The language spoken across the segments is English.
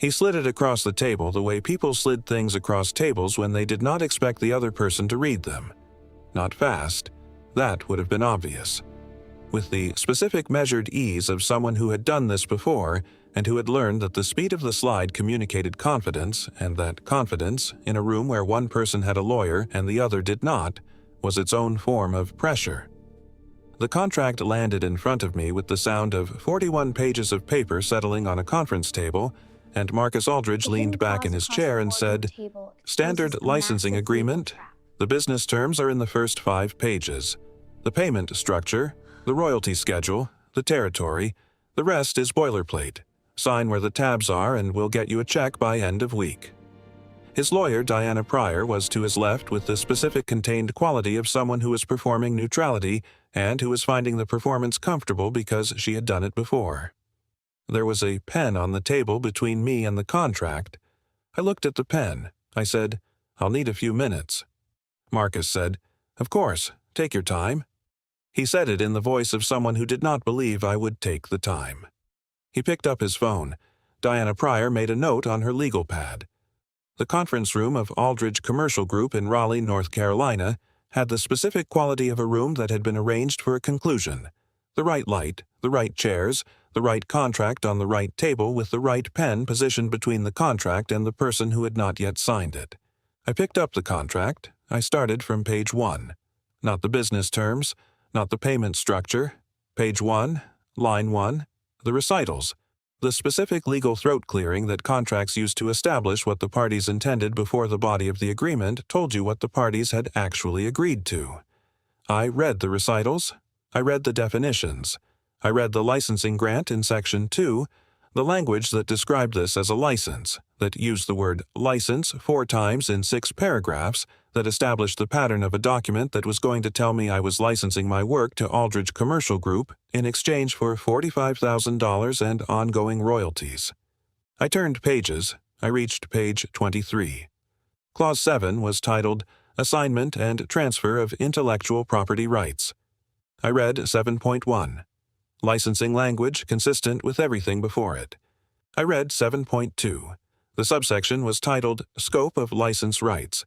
He slid it across the table the way people slid things across tables when they did not expect the other person to read them. Not fast. That would have been obvious. With the specific measured ease of someone who had done this before and who had learned that the speed of the slide communicated confidence, and that confidence, in a room where one person had a lawyer and the other did not, was its own form of pressure. The contract landed in front of me with the sound of 41 pages of paper settling on a conference table, and Marcus Aldridge leaned back in his chair and said, "Standard licensing agreement. The business terms are in the first 5 pages. The payment structure, the royalty schedule, the territory, the rest is boilerplate. Sign where the tabs are and we'll get you a check by end of week." His lawyer, Diana Pryor, was to his left with the specific contained quality of someone who was performing neutrality and who was finding the performance comfortable because she had done it before. There was a pen on the table between me and the contract. I looked at the pen. I said, "I'll need a few minutes." Marcus said, "Of course, take your time." He said it in the voice of someone who did not believe I would take the time. He picked up his phone. Diana Pryor made a note on her legal pad. The conference room of Aldridge Commercial Group in Raleigh, North Carolina, had the specific quality of a room that had been arranged for a conclusion. The right light, the right chairs, the right contract on the right table with the right pen positioned between the contract and the person who had not yet signed it. I picked up the contract. I started from page 1. Not the business terms, not the payment structure. Page 1, line 1, the recitals. The specific legal throat clearing that contracts use to establish what the parties intended before the body of the agreement told you what the parties had actually agreed to. I read the recitals. I read the definitions. I read the licensing grant in Section 2, the language that described this as a license, that used the word license 4 times in 6 paragraphs, that established the pattern of a document that was going to tell me I was licensing my work to Aldridge Commercial Group in exchange for $45,000 and ongoing royalties. I turned pages. I reached page 23. Clause 7 was titled Assignment and Transfer of Intellectual Property Rights. I read 7.1. Licensing language consistent with everything before it. I read 7.2. The subsection was titled Scope of License Rights.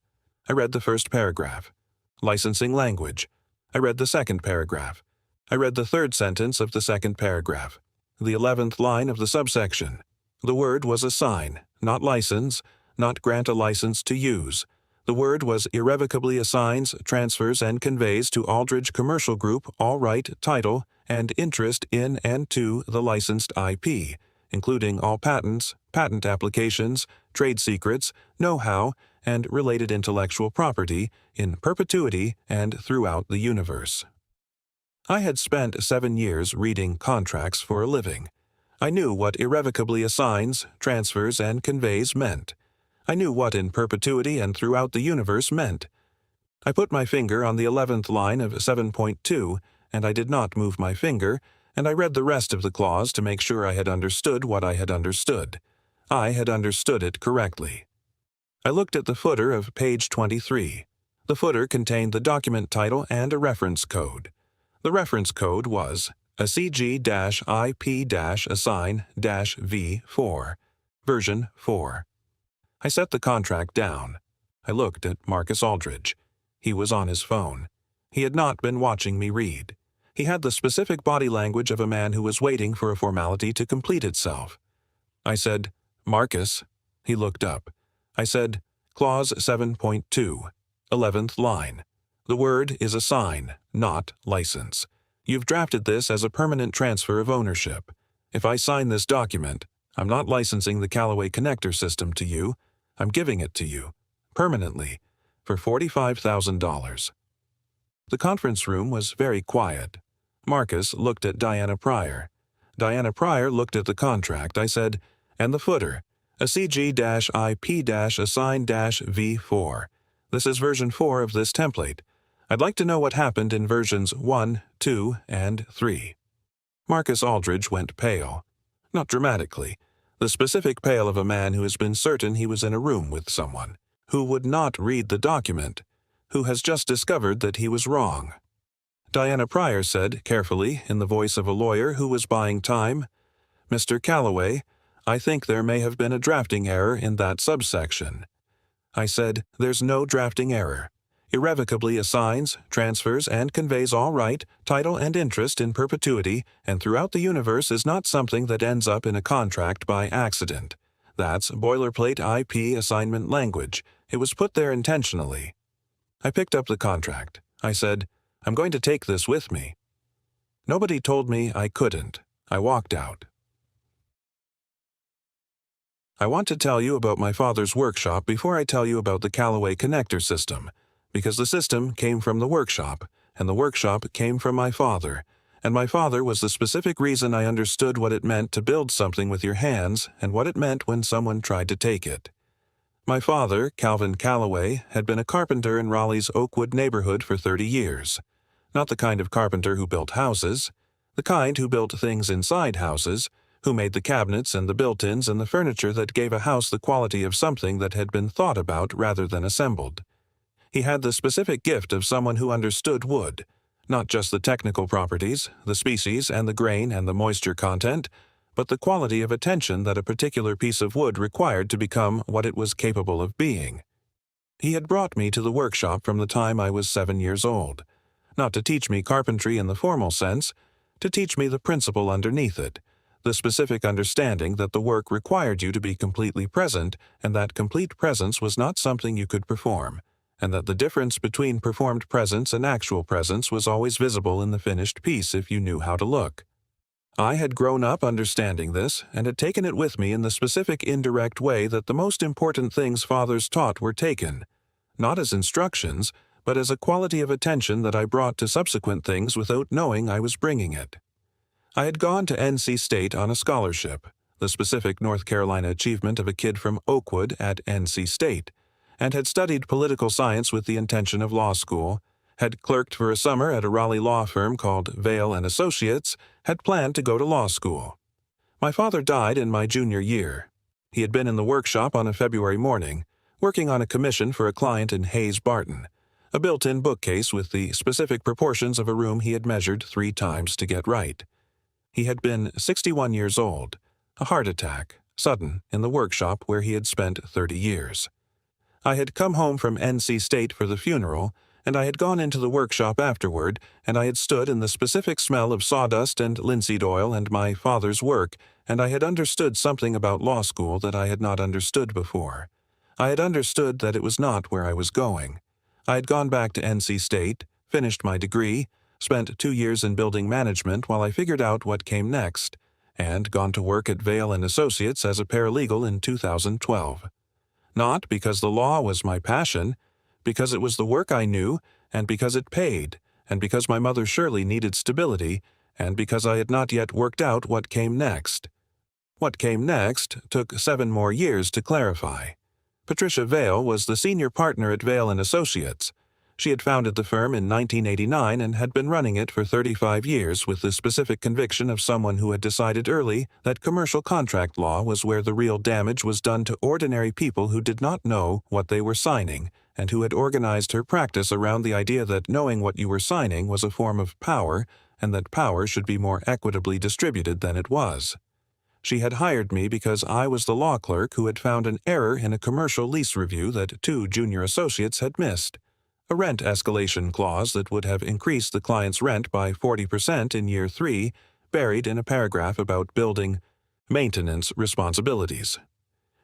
I read the first paragraph. Licensing language. I read the second paragraph. I read the third sentence of the second paragraph. The 11th line of the subsection. The word was assign, not license, not grant a license to use. The word was irrevocably assigns, transfers, and conveys to Aldridge Commercial Group all right, title, and interest in and to the licensed IP, including all patents, patent applications, trade secrets, know-how, and related intellectual property in perpetuity and throughout the universe. I had spent 7 years reading contracts for a living. I knew what irrevocably assigns, transfers, and conveys meant. I knew what in perpetuity and throughout the universe meant. I put my finger on the 11th line of 7.2, and I did not move my finger, and I read the rest of the clause to make sure I had understood what I had understood. I had understood it correctly. I looked at the footer of page 23. The footer contained the document title and a reference code. The reference code was a CG-IP-assign-V4, version 4. I set the contract down. I looked at Marcus Aldridge. He was on his phone. He had not been watching me read. He had the specific body language of a man who was waiting for a formality to complete itself. I said, "Marcus." He looked up. I said, Clause 7.2, 11th line. The word is assign, not license. You've drafted this as a permanent transfer of ownership. If I sign this document, I'm not licensing the Callaway connector system to you. I'm giving it to you, permanently, for $45,000. The conference room was very quiet. Marcus looked at Diana Pryor. Diana Pryor looked at the contract. I said, and the footer, a CG-IP-assign-V4. This is version 4 of this template. I'd like to know what happened in versions 1, 2, and 3. Marcus Aldridge went pale. Not dramatically. The specific pale of a man who has been certain he was in a room with someone, who would not read the document, who has just discovered that he was wrong. Diana Pryor said, carefully, in the voice of a lawyer who was buying time, "Mr. Calloway, I think there may have been a drafting error in that subsection. I said, there's no drafting error. Irrevocably assigns, transfers, and conveys all right, title, and interest in perpetuity and throughout the universe is not something that ends up in a contract by accident. That's boilerplate IP assignment language. It was put there intentionally. I picked up the contract. I said, I'm going to take this with me. Nobody told me I couldn't. I walked out. I want to tell you about my father's workshop before I tell you about the Callaway connector system, because the system came from the workshop, and the workshop came from my father, and my father was the specific reason I understood what it meant to build something with your hands and what it meant when someone tried to take it. My father, Ben Calloway, had been a carpenter in Raleigh's Oakwood neighborhood for 30 years. Not the kind of carpenter who built houses, the kind who built things inside houses, who made the cabinets and the built-ins and the furniture that gave a house the quality of something that had been thought about rather than assembled. He had the specific gift of someone who understood wood, not just the technical properties, the species and the grain and the moisture content, but the quality of attention that a particular piece of wood required to become what it was capable of being. He had brought me to the workshop from the time I was 7 years old, not to teach me carpentry in the formal sense, to teach me the principle underneath it, the specific understanding that the work required you to be completely present and that complete presence was not something you could perform, and that the difference between performed presence and actual presence was always visible in the finished piece if you knew how to look. I had grown up understanding this and had taken it with me in the specific indirect way that the most important things fathers taught were taken, not as instructions, but as a quality of attention that I brought to subsequent things without knowing I was bringing it. I had gone to NC State on a scholarship, the specific North Carolina achievement of a kid from Oakwood at NC State, and had studied political science with the intention of law school, had clerked for a summer at a Raleigh law firm called Vale Associates, had planned to go to law school. My father died in my junior year. He had been in the workshop on a February morning, working on a commission for a client in Hayes Barton, a built-in bookcase with the specific proportions of a room he had measured 3 times to get right. He had been 61 years old, a heart attack, sudden, in the workshop where he had spent 30 years. I had come home from NC State for the funeral, and I had gone into the workshop afterward, and I had stood in the specific smell of sawdust and linseed oil and my father's work, and I had understood something about law school that I had not understood before. I had understood that it was not where I was going. I had gone back to NC State, finished my degree, spent 2 years in building management while I figured out what came next, and gone to work at Vale Associates as a paralegal in 2012. Not because the law was my passion, because it was the work I knew, and because it paid, and because my mother Shirley needed stability, and because I had not yet worked out what came next. What came next took 7 more years to clarify. Patricia Vale was the senior partner at Vale Associates. She had founded the firm in 1989 and had been running it for 35 years with the specific conviction of someone who had decided early that commercial contract law was where the real damage was done to ordinary people who did not know what they were signing, and who had organized her practice around the idea that knowing what you were signing was a form of power, and that power should be more equitably distributed than it was. She had hired me because I was the law clerk who had found an error in a commercial lease review that 2 junior associates had missed. A rent escalation clause that would have increased the client's rent by 40% in year 3, buried in a paragraph about building maintenance responsibilities.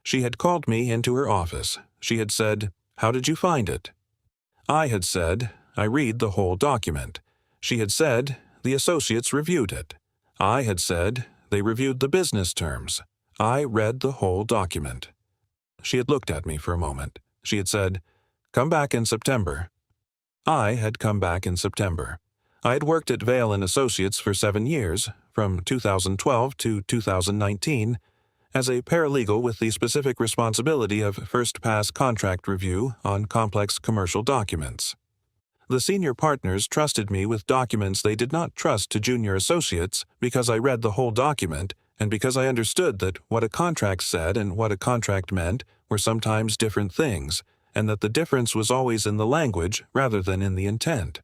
She had called me into her office. She had said, "How did you find it?" I had said, "I read the whole document." She had said, "The associates reviewed it." I had said, "They reviewed the business terms." I read the whole document. She had looked at me for a moment. She had said, "Come back in September." I had come back in September. I had worked at Vale Associates for 7 years, from 2012 to 2019, as a paralegal with the specific responsibility of first-pass contract review on complex commercial documents. The senior partners trusted me with documents they did not trust to junior associates because I read the whole document and because I understood that what a contract said and what a contract meant were sometimes different things, and that the difference was always in the language rather than in the intent.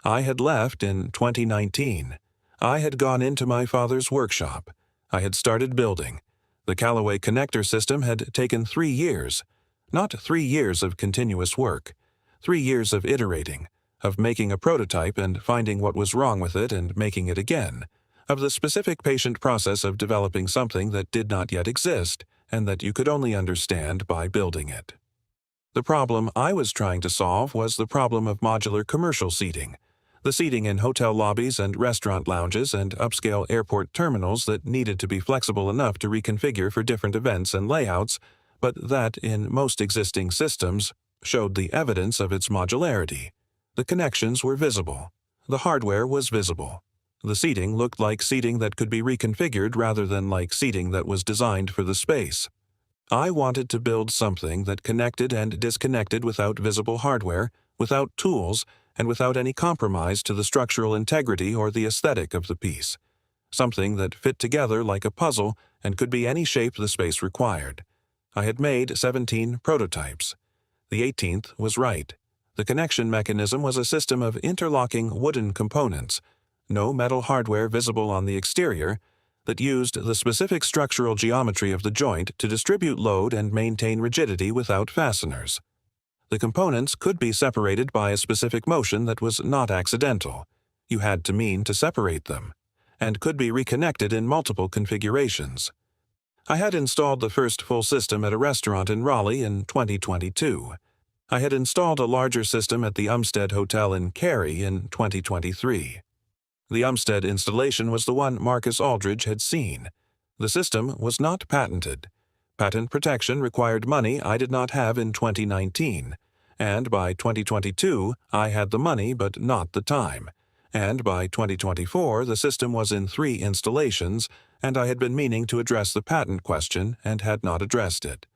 I had left in 2019. I had gone into my father's workshop. I had started building. The Callaway connector system had taken 3 years, not 3 years of continuous work, 3 years of iterating, of making a prototype and finding what was wrong with it and making it again, of the specific patient process of developing something that did not yet exist and that you could only understand by building it. The problem I was trying to solve was the problem of modular commercial seating, the seating in hotel lobbies and restaurant lounges and upscale airport terminals that needed to be flexible enough to reconfigure for different events and layouts, but that, in most existing systems, showed the evidence of its modularity. The connections were visible. The hardware was visible. The seating looked like seating that could be reconfigured rather than like seating that was designed for the space. I wanted to build something that connected and disconnected without visible hardware, without tools, and without any compromise to the structural integrity or the aesthetic of the piece. Something that fit together like a puzzle and could be any shape the space required. I had made 17 prototypes. The 18th was right. The connection mechanism was a system of interlocking wooden components, no metal hardware visible on the exterior, that used the specific structural geometry of the joint to distribute load and maintain rigidity without fasteners. The components could be separated by a specific motion that was not accidental. You had to mean to separate them, and could be reconnected in multiple configurations. I had installed the first full system at a restaurant in Raleigh in 2022. I had installed a larger system at the Umstead Hotel in Cary in 2023. The Umstead installation was the one Marcus Aldridge had seen. The system was not patented. Patent protection required money I did not have in 2019, and by 2022 I had the money but not the time, and by 2024 the system was in 3 installations, and I had been meaning to address the patent question and had not addressed it.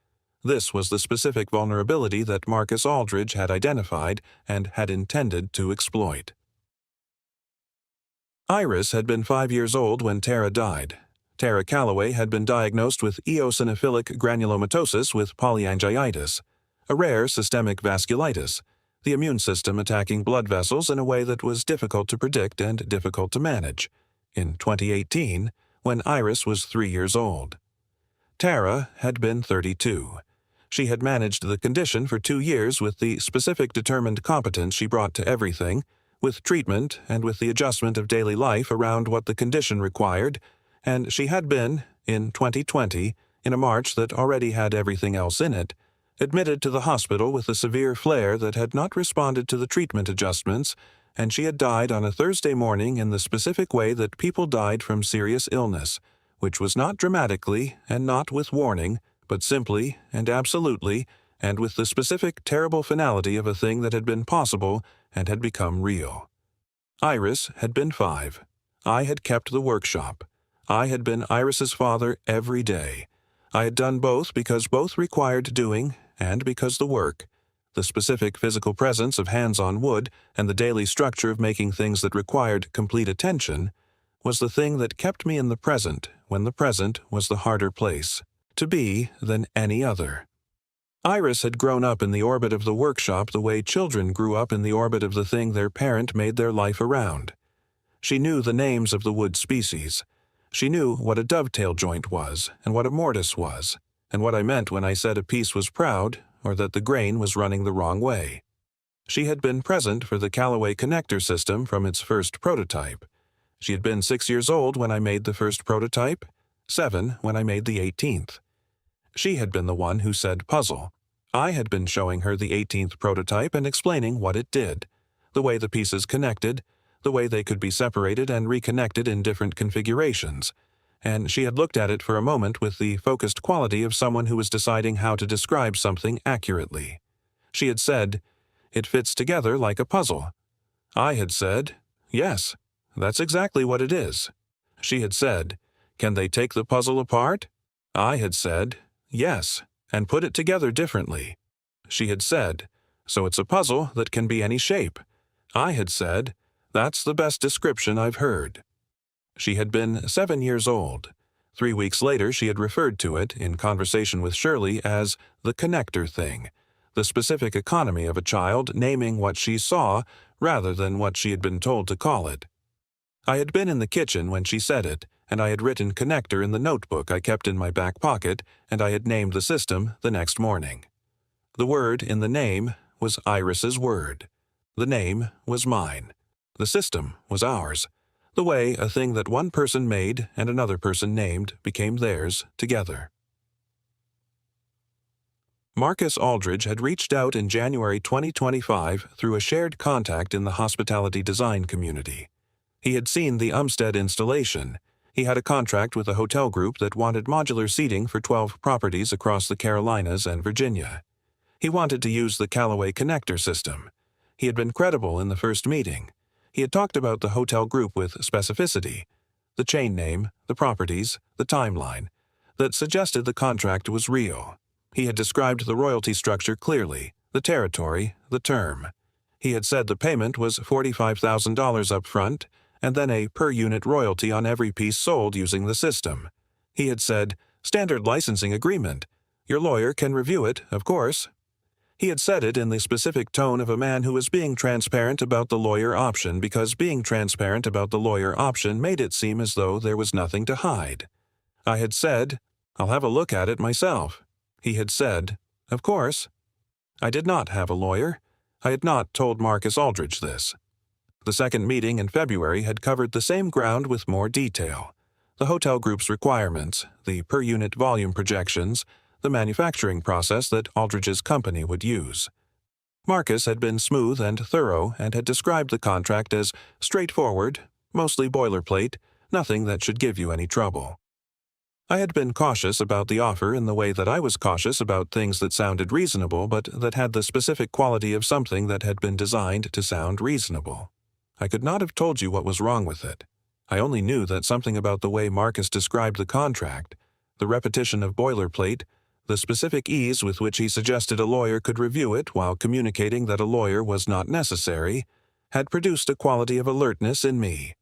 This was the specific vulnerability that Marcus Aldridge had identified and had intended to exploit. Iris had been 5 years old when Tara died. Tara Calloway had been diagnosed with eosinophilic granulomatosis with polyangiitis, a rare systemic vasculitis, the immune system attacking blood vessels in a way that was difficult to predict and difficult to manage, in 2018, when Iris was 3 years old. Tara had been 32. She had managed the condition for 2 years with the specific determined competence she brought to everything, with treatment and with the adjustment of daily life around what the condition required, and she had been, in 2020, in a March that already had everything else in it, admitted to the hospital with a severe flare that had not responded to the treatment adjustments, and she had died on a Thursday morning in the specific way that people died from serious illness, which was not dramatically and not with warning, but simply and absolutely, and with the specific terrible finality of a thing that had been possible and had become real. Iris had been 5. I had kept the workshop. I had been Iris's father every day. I had done both because both required doing and because the work, the specific physical presence of hands on wood and the daily structure of making things that required complete attention, was the thing that kept me in the present when the present was the harder place to be than any other. Iris had grown up in the orbit of the workshop the way children grew up in the orbit of the thing their parent made their life around. She knew the names of the wood species. She knew what a dovetail joint was, and what a mortise was, and what I meant when I said a piece was proud, or that the grain was running the wrong way. She had been present for the Callaway connector system from its first prototype. She had been 6 years old when I made the first prototype, 7 when I made the 18th. She had been the one who said puzzle. I had been showing her the 18th prototype and explaining what it did, the way the pieces connected, the way they could be separated and reconnected in different configurations, and she had looked at it for a moment with the focused quality of someone who was deciding how to describe something accurately. She had said, "It fits together like a puzzle." I had said, "Yes, that's exactly what it is." She had said, "Can they take the puzzle apart?" I had said, "Yes, and put it together differently." She had said, "So it's a puzzle that can be any shape." I had said, "That's the best description I've heard." She had been 7 years old. 3 weeks later she had referred to it, in conversation with Shirley, as the connector thing, the specific economy of a child naming what she saw rather than what she had been told to call it. I had been in the kitchen when she said it, and I had written connector in the notebook I kept in my back pocket, and I had named the system the next morning. The word in the name was Iris's word. The name was mine. The system was ours. The way a thing that one person made and another person named became theirs together. Marcus Aldridge had reached out in January 2025 through a shared contact in the hospitality design community. He had seen the Umstead installation. He had a contract with a hotel group that wanted modular seating for 12 properties across the Carolinas and Virginia. He wanted to use the Callaway connector system. He had been credible in the first meeting. He had talked about the hotel group with specificity, the chain name, the properties, the timeline, that suggested the contract was real. He had described the royalty structure clearly, the territory, the term. He had said the payment was $45,000 up front, and then a per-unit royalty on every piece sold using the system. He had said, standard licensing agreement. Your lawyer can review it, of course. He had said it in the specific tone of a man who was being transparent about the lawyer option because being transparent about the lawyer option made it seem as though there was nothing to hide. I had said, I'll have a look at it myself. He had said, of course. I did not have a lawyer. I had not told Marcus Aldridge this. The second meeting in February had covered the same ground with more detail. The hotel group's requirements, the per-unit volume projections, the manufacturing process that Aldridge's company would use. Marcus had been smooth and thorough and had described the contract as straightforward, mostly boilerplate, nothing that should give you any trouble. I had been cautious about the offer in the way that I was cautious about things that sounded reasonable but that had the specific quality of something that had been designed to sound reasonable. I could not have told you what was wrong with it. I only knew that something about the way Marcus described the contract, the repetition of boilerplate, the specific ease with which he suggested a lawyer could review it while communicating that a lawyer was not necessary, had produced a quality of alertness in me.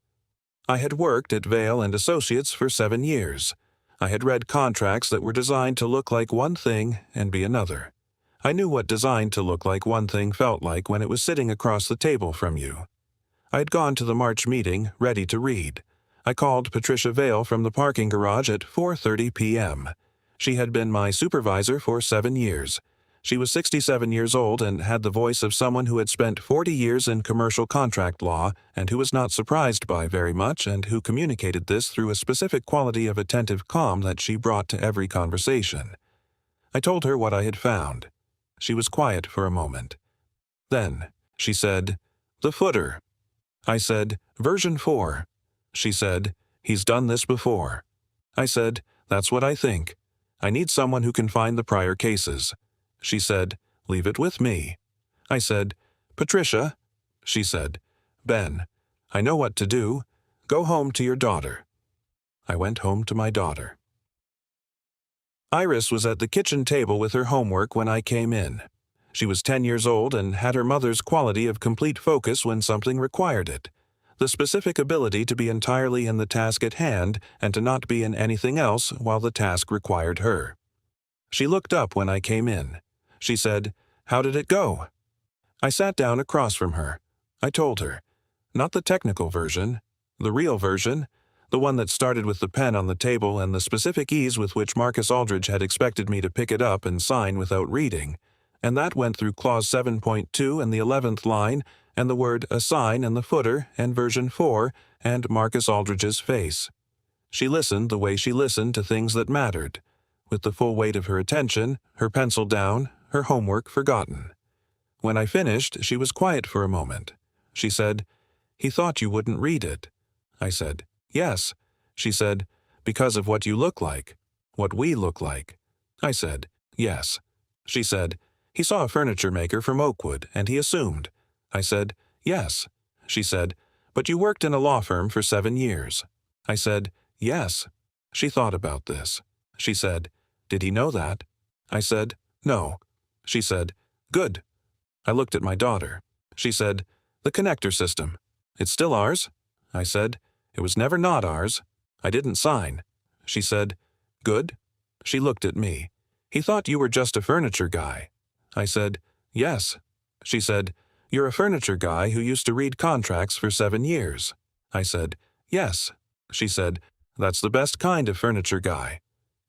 I had worked at Vale Associates for 7 years. I had read contracts that were designed to look like one thing and be another. I knew what designed to look like one thing felt like when it was sitting across the table from you. I had gone to the March meeting, ready to read. I called Patricia Vale from the parking garage at 4:30 p.m. She had been my supervisor for 7 years. She was 67 years old and had the voice of someone who had spent 40 years in commercial contract law and who was not surprised by very much and who communicated this through a specific quality of attentive calm that she brought to every conversation. I told her what I had found. She was quiet for a moment. Then, she said, "The footer." I said, "Version 4. She said, "He's done this before." I said, "That's what I think. I need someone who can find the prior cases." She said, "Leave it with me." I said, "Patricia." She said, "Ben, I know what to do. Go home to your daughter." I went home to my daughter. Iris was at the kitchen table with her homework when I came in. She was 10 years old and had her mother's quality of complete focus when something required it, the specific ability to be entirely in the task at hand and to not be in anything else while the task required her. She looked up when I came in. She said, "How did it go?" I sat down across from her. I told her, not the technical version, the real version, the one that started with the pen on the table and the specific ease with which Marcus Aldridge had expected me to pick it up and sign without reading, and that went through clause 7.2 and the 11th line, and the word assign and the footer and version 4 and Marcus Aldridge's face. She listened the way she listened to things that mattered, with the full weight of her attention, her pencil down, her homework forgotten. When I finished, she was quiet for a moment. She said, "He thought you wouldn't read it." I said, "Yes." She said, "Because of what you look like, what we look like." I said, "Yes." She said, "He saw a furniture maker from Oakwood, and he assumed." I said, "Yes." She said, "But you worked in a law firm for 7 years." I said, "Yes." She thought about this. She said, "Did he know that?" I said, "No." She said, "Good." I looked at my daughter. She said, "The connector system. It's still ours?" I said, "It was never not ours. I didn't sign." She said, "Good." She looked at me. "He thought you were just a furniture guy." I said, "Yes." She said, "You're a furniture guy who used to read contracts for 7 years." I said, "Yes." She said, That's the best kind of furniture guy."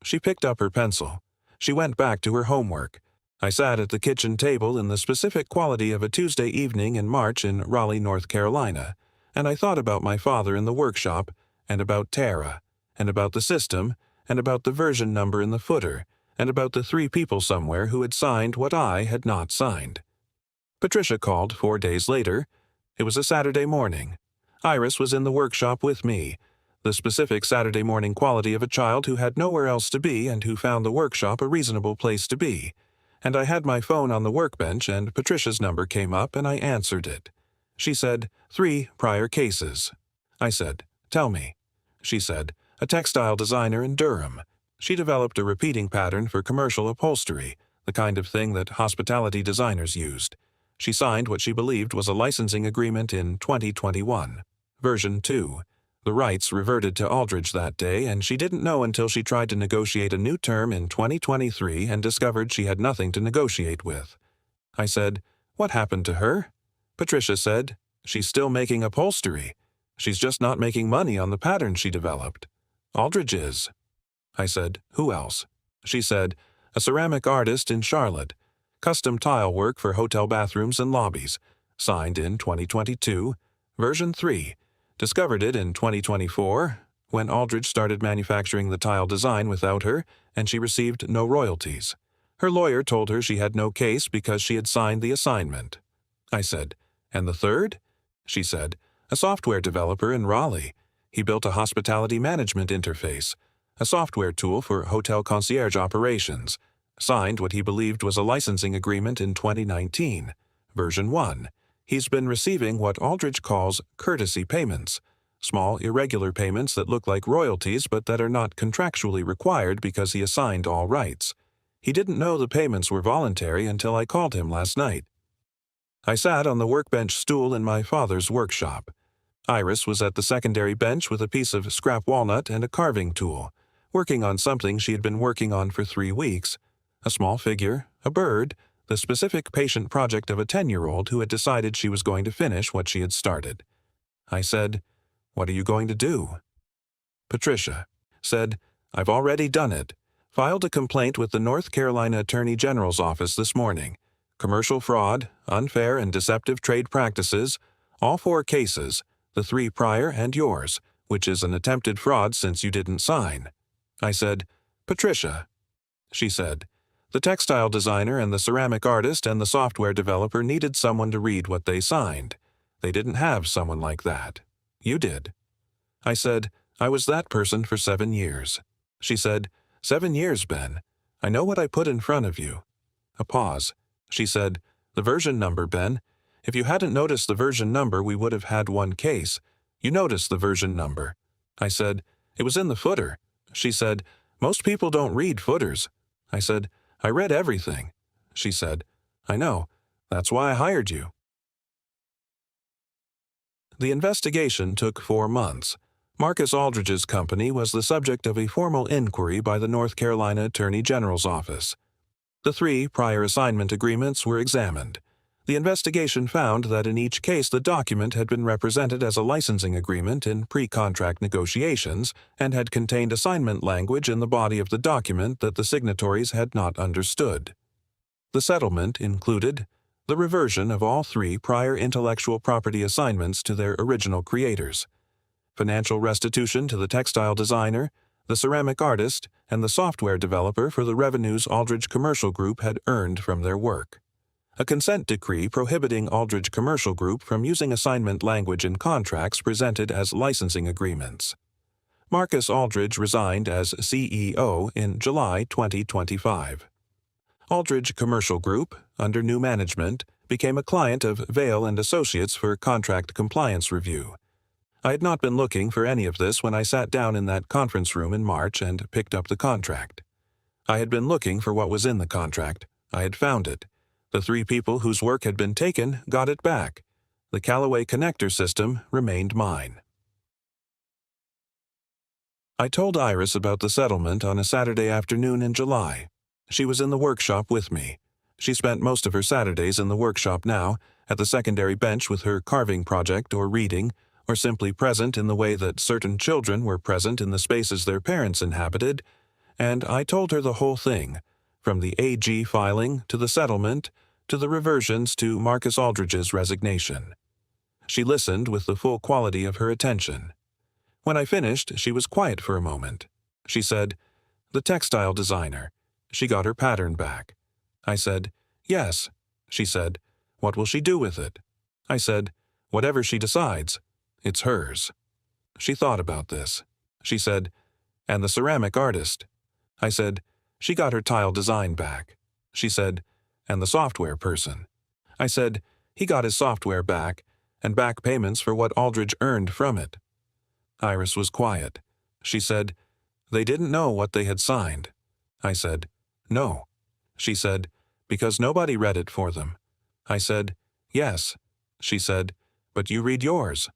She picked up her pencil. She went back to her homework. I sat at the kitchen table in the specific quality of a Tuesday evening in March in Raleigh, North Carolina, and I thought about my father in the workshop, and about Tara, and about the system, and about the version number in the footer, and about the 3 people somewhere who had signed what I had not signed. Patricia called 4 days later. It was a Saturday morning. Iris was in the workshop with me, the specific Saturday morning quality of a child who had nowhere else to be and who found the workshop a reasonable place to be. And I had my phone on the workbench, and Patricia's number came up, and I answered it. She said, 3 prior cases. I said, "Tell me." She said, "A textile designer in Durham. She developed a repeating pattern for commercial upholstery, the kind of thing that hospitality designers used. She signed what she believed was a licensing agreement in 2021. Version 2. The rights reverted to Aldridge that day, and she didn't know until she tried to negotiate a new term in 2023 and discovered she had nothing to negotiate with." I said, "What happened to her?" Patricia said, "She's still making upholstery. She's just not making money on the pattern she developed. Aldridge is." I said, "Who else?" She said, "A ceramic artist in Charlotte. Custom tile work for hotel bathrooms and lobbies. Signed in 2022. Version 3. Discovered it in 2024, when Aldridge started manufacturing the tile design without her, and she received no royalties. Her lawyer told her she had no case because she had signed the assignment." I said, "And the third?" She said, "A software developer in Raleigh. He built a hospitality management interface, a software tool for hotel concierge operations. Signed what he believed was a licensing agreement in 2019. Version 1. He's been receiving what Aldridge calls courtesy payments, small irregular payments that look like royalties but that are not contractually required because he assigned all rights. He didn't know the payments were voluntary until I called him last night." I sat on the workbench stool in my father's workshop. Iris was at the secondary bench with a piece of scrap walnut and a carving tool, working on something she had been working on for 3 weeks. A small figure, a bird, the specific patient project of a 10-year-old who had decided she was going to finish what she had started. I said, "What are you going to do?" Patricia said, "I've already done it. Filed a complaint with the North Carolina Attorney General's office this morning. Commercial fraud, unfair and deceptive trade practices, all 4 cases, the 3 prior and yours, which is an attempted fraud since you didn't sign." I said, "Patricia." She said, "The textile designer and the ceramic artist and the software developer needed someone to read what they signed. They didn't have someone like that. You did." I said, "I was that person for 7 years." She said, "7 years, Ben. I know what I put in front of you." A pause. She said, "The version number, Ben. If you hadn't noticed the version number, we would have had 1 case. You noticed the version number." I said, "It was in the footer." She said, "Most people don't read footers." I said, "I read everything." She said, "I know. That's why I hired you." The investigation took 4 months. Marcus Aldridge's company was the subject of a formal inquiry by the North Carolina Attorney General's office. The 3 prior assignment agreements were examined. The investigation found that in each case the document had been represented as a licensing agreement in pre-contract negotiations and had contained assignment language in the body of the document that the signatories had not understood. The settlement included the reversion of all 3 prior intellectual property assignments to their original creators, financial restitution to the textile designer, the ceramic artist, and the software developer for the revenues Aldridge Commercial Group had earned from their work, a consent decree prohibiting Aldridge Commercial Group from using assignment language in contracts presented as licensing agreements. Marcus Aldridge resigned as CEO in July 2025. Aldridge Commercial Group, under new management, became a client of Vale Associates for contract compliance review. I had not been looking for any of this when I sat down in that conference room in March and picked up the contract. I had been looking for what was in the contract. I had found it. The 3 people whose work had been taken got it back. The Callaway connector system remained mine. I told Iris about the settlement on a Saturday afternoon in July. She was in the workshop with me. She spent most of her Saturdays in the workshop now, at the secondary bench with her carving project or reading, or simply present in the way that certain children were present in the spaces their parents inhabited, and I told her the whole thing, from the AG filing to the settlement to the reversions to Marcus Aldridge's resignation. She listened with the full quality of her attention. When I finished, she was quiet for a moment. She said, "The textile designer. She got her pattern back." I said, "Yes." She said, "What will she do with it?" I said, "Whatever she decides. It's hers." She thought about this. She said, "And the ceramic artist?" I said, "She got her tile design back." She said, "And the software person?" I said, "He got his software back, and back payments for what Aldridge earned from it." Iris was quiet. She said, "They didn't know what they had signed." I said, "No." She said, "Because nobody read it for them." I said, "Yes." She said, "But you read yours."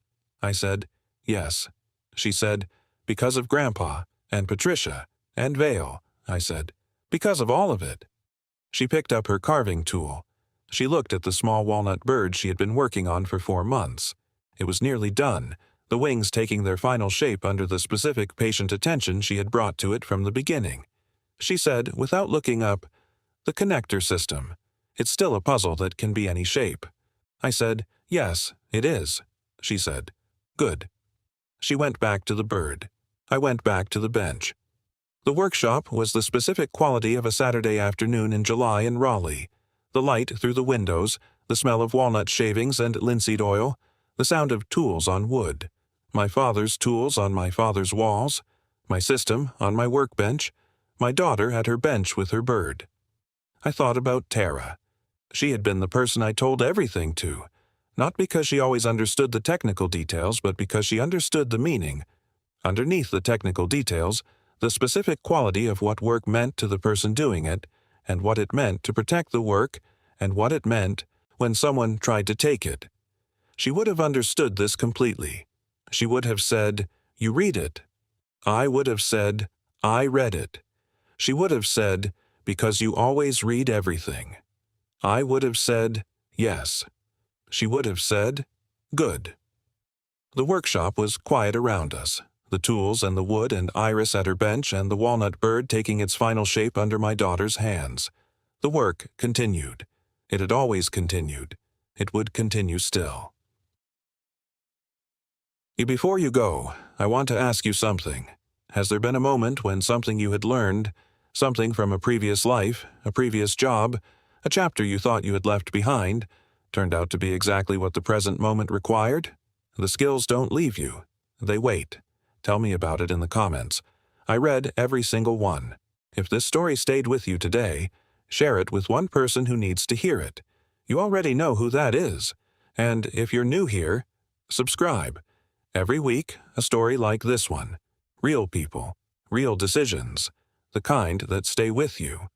I said, "Yes." She said, "Because of Grandpa, and Patricia, and Vale." I said, "Because of all of it." She picked up her carving tool. She looked at the small walnut bird she had been working on for 4 months. It was nearly done, the wings taking their final shape under the specific patient attention she had brought to it from the beginning. She said, without looking up, "The connector system. It's still a puzzle that can be any shape." I said, "Yes, it is." She said, "Good." She went back to the bird. I went back to the bench. The workshop was the specific quality of a Saturday afternoon in July in Raleigh. The light through the windows, the smell of walnut shavings and linseed oil, the sound of tools on wood, my father's tools on my father's walls, my system on my workbench, my daughter at her bench with her bird. I thought about Tara. She had been the person I told everything to, not because she always understood the technical details, but because she understood the meaning. Underneath the technical details, the specific quality of what work meant to the person doing it, and what it meant to protect the work, and what it meant when someone tried to take it. She would have understood this completely. She would have said, "You read it." I would have said, "I read it." She would have said, "Because you always read everything." I would have said, "Yes." She would have said, "Good." The workshop was quiet around us, the tools and the wood and Iris at her bench and the walnut bird taking its final shape under my daughter's hands. The work continued. It had always continued. It would continue still. Before you go, I want to ask you something. Has there been a moment when something you had learned, something from a previous life, a previous job, a chapter you thought you had left behind, turned out to be exactly what the present moment required? The skills don't leave you. They wait. Tell me about it in the comments. I read every single one. If this story stayed with you today, share it with one person who needs to hear it. You already know who that is. And if you're new here, subscribe. Every week, a story like this one. Real people, real decisions, the kind that stay with you.